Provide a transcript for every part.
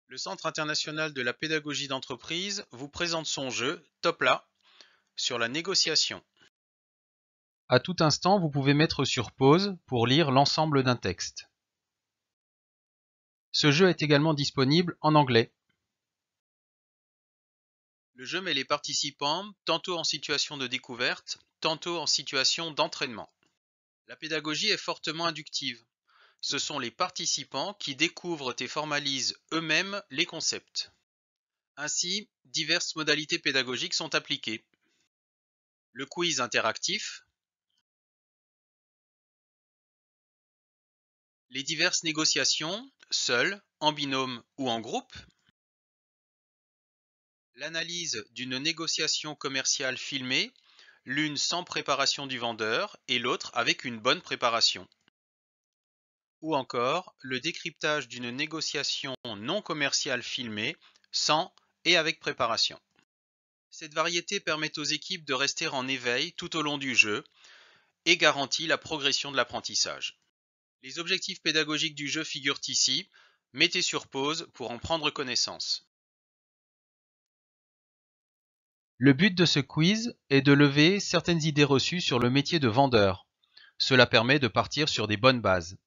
Le Centre international de la pédagogie d'entreprise vous présente son jeu TOPLA sur la négociation. À tout instant, vous pouvez mettre sur pause pour lire l'ensemble d'un texte. Ce jeu est également disponible en anglais. Le jeu met les participants tantôt en situation de découverte, tantôt en situation d'entraînement. La pédagogie est fortement inductive. Ce sont les participants qui découvrent et formalisent eux-mêmes les concepts. Ainsi, diverses modalités pédagogiques sont appliquées. Le quiz interactif, les diverses négociations, seules, en binôme ou en groupe, l'analyse d'une négociation commerciale filmée, l'une sans préparation du vendeur et l'autre avec une bonne préparation. Ou encore le décryptage d'une négociation non commerciale filmée, sans et avec préparation. Cette variété permet aux équipes de rester en éveil tout au long du jeu et garantit la progression de l'apprentissage. Les objectifs pédagogiques du jeu figurent ici, mettez sur pause pour en prendre connaissance. Le but de ce quiz est de lever certaines idées reçues sur le métier de vendeur. Cela permet de partir sur des bonnes bases.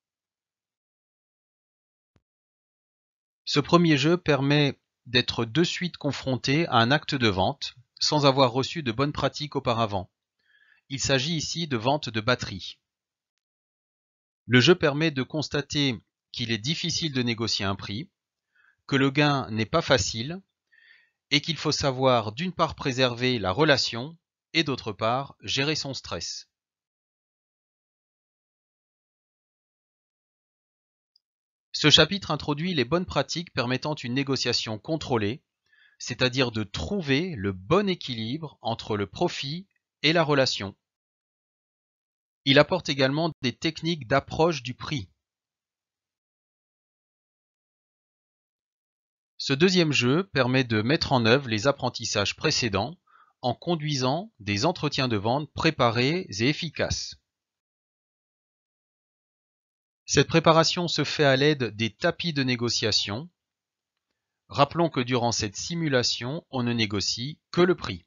Ce premier jeu permet d'être de suite confronté à un acte de vente, sans avoir reçu de bonnes pratiques auparavant. Il s'agit ici de vente de batterie. Le jeu permet de constater qu'il est difficile de négocier un prix, que le gain n'est pas facile, et qu'il faut savoir d'une part préserver la relation et d'autre part gérer son stress. Ce chapitre introduit les bonnes pratiques permettant une négociation contrôlée, c'est-à-dire de trouver le bon équilibre entre le profit et la relation. Il apporte également des techniques d'approche du prix. Ce deuxième jeu permet de mettre en œuvre les apprentissages précédents en conduisant des entretiens de vente préparés et efficaces. Cette préparation se fait à l'aide des tapis de négociation. Rappelons que durant cette simulation, on ne négocie que le prix.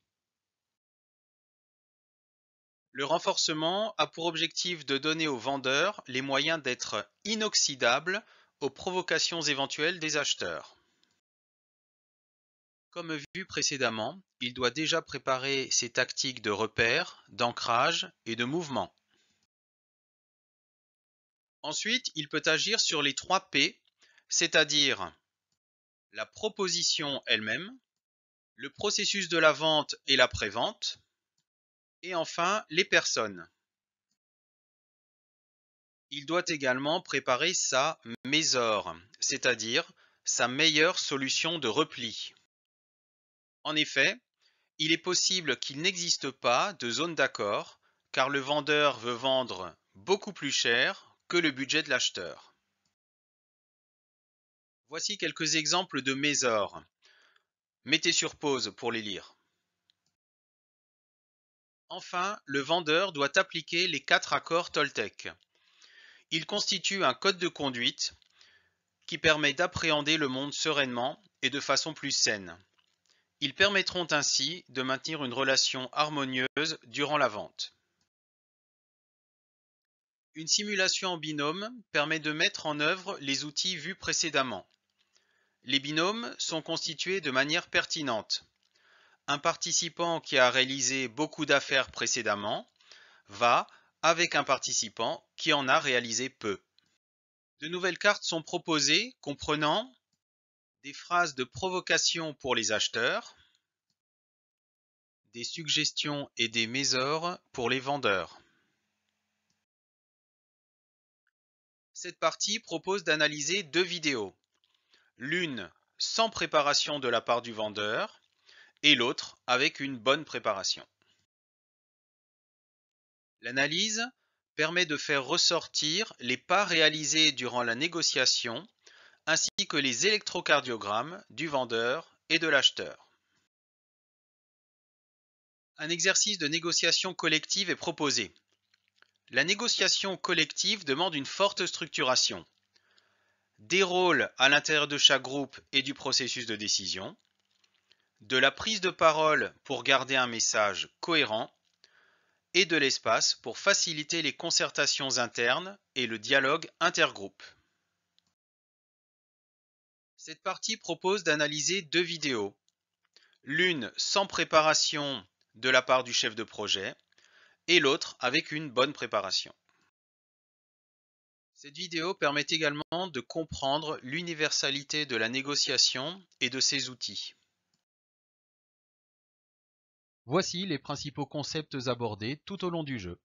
Le renforcement a pour objectif de donner aux vendeurs les moyens d'être inoxydables aux provocations éventuelles des acheteurs. Comme vu précédemment, il doit déjà préparer ses tactiques de repère, d'ancrage et de mouvement. Ensuite, il peut agir sur les 3 P, c'est-à-dire la proposition elle-même, le processus de la vente et la prévente, et enfin les personnes. Il doit également préparer sa mésore, c'est-à-dire sa meilleure solution de repli. En effet, il est possible qu'il n'existe pas de zone d'accord, car le vendeur veut vendre beaucoup plus cher que le budget de l'acheteur. Voici quelques exemples de mésores. Mettez sur pause pour les lire. Enfin, le vendeur doit appliquer les 4 accords Toltec. Ils constituent un code de conduite qui permet d'appréhender le monde sereinement et de façon plus saine. Ils permettront ainsi de maintenir une relation harmonieuse durant la vente. Une simulation en binôme permet de mettre en œuvre les outils vus précédemment. Les binômes sont constitués de manière pertinente. Un participant qui a réalisé beaucoup d'affaires précédemment va avec un participant qui en a réalisé peu. De nouvelles cartes sont proposées comprenant des phrases de provocation pour les acheteurs, des suggestions et des mésores pour les vendeurs. Cette partie propose d'analyser 2 vidéos, l'une sans préparation de la part du vendeur et l'autre avec une bonne préparation. L'analyse permet de faire ressortir les pas réalisés durant la négociation ainsi que les électrocardiogrammes du vendeur et de l'acheteur. Un exercice de négociation collective est proposé. La négociation collective demande une forte structuration. des rôles à l'intérieur de chaque groupe et du processus de décision, de la prise de parole pour garder un message cohérent, et de l'espace pour faciliter les concertations internes et le dialogue intergroupe. Cette partie propose d'analyser 2 vidéos, l'une sans préparation de la part du chef de projet et l'autre avec une bonne préparation. Cette vidéo permet également de comprendre l'universalité de la négociation et de ses outils. Voici les principaux concepts abordés tout au long du jeu.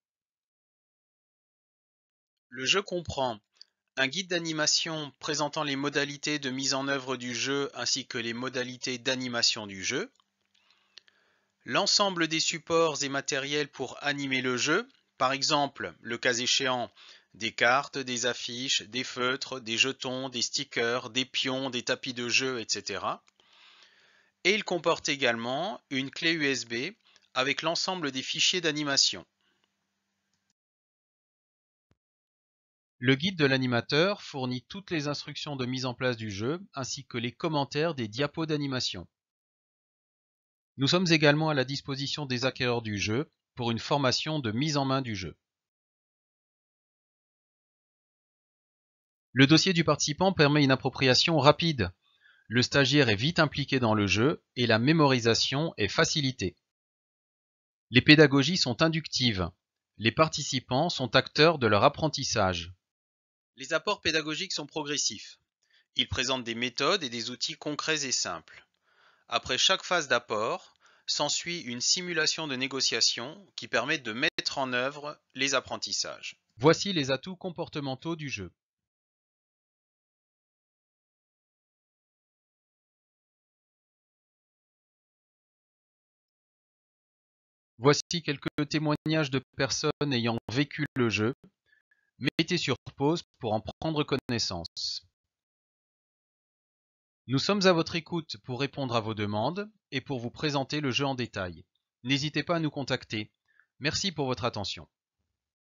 Le jeu comprend un guide d'animation présentant les modalités de mise en œuvre du jeu ainsi que les modalités d'animation du jeu, l'ensemble des supports et matériels pour animer le jeu, par exemple, le cas échéant, des cartes, des affiches, des feutres, des jetons, des stickers, des pions, des tapis de jeu, etc. Et il comporte également une clé USB avec l'ensemble des fichiers d'animation. Le guide de l'animateur fournit toutes les instructions de mise en place du jeu ainsi que les commentaires des diapos d'animation. Nous sommes également à la disposition des acquéreurs du jeu pour une formation de mise en main du jeu. Le dossier du participant permet une appropriation rapide. Le stagiaire est vite impliqué dans le jeu et la mémorisation est facilitée. Les pédagogies sont inductives. Les participants sont acteurs de leur apprentissage. Les apports pédagogiques sont progressifs. Ils présentent des méthodes et des outils concrets et simples. Après chaque phase d'apport, s'ensuit une simulation de négociation qui permet de mettre en œuvre les apprentissages. Voici les atouts comportementaux du jeu. Voici quelques témoignages de personnes ayant vécu le jeu. Mettez sur pause pour en prendre connaissance. Nous sommes à votre écoute pour répondre à vos demandes et pour vous présenter le jeu en détail. N'hésitez pas à nous contacter. Merci pour votre attention.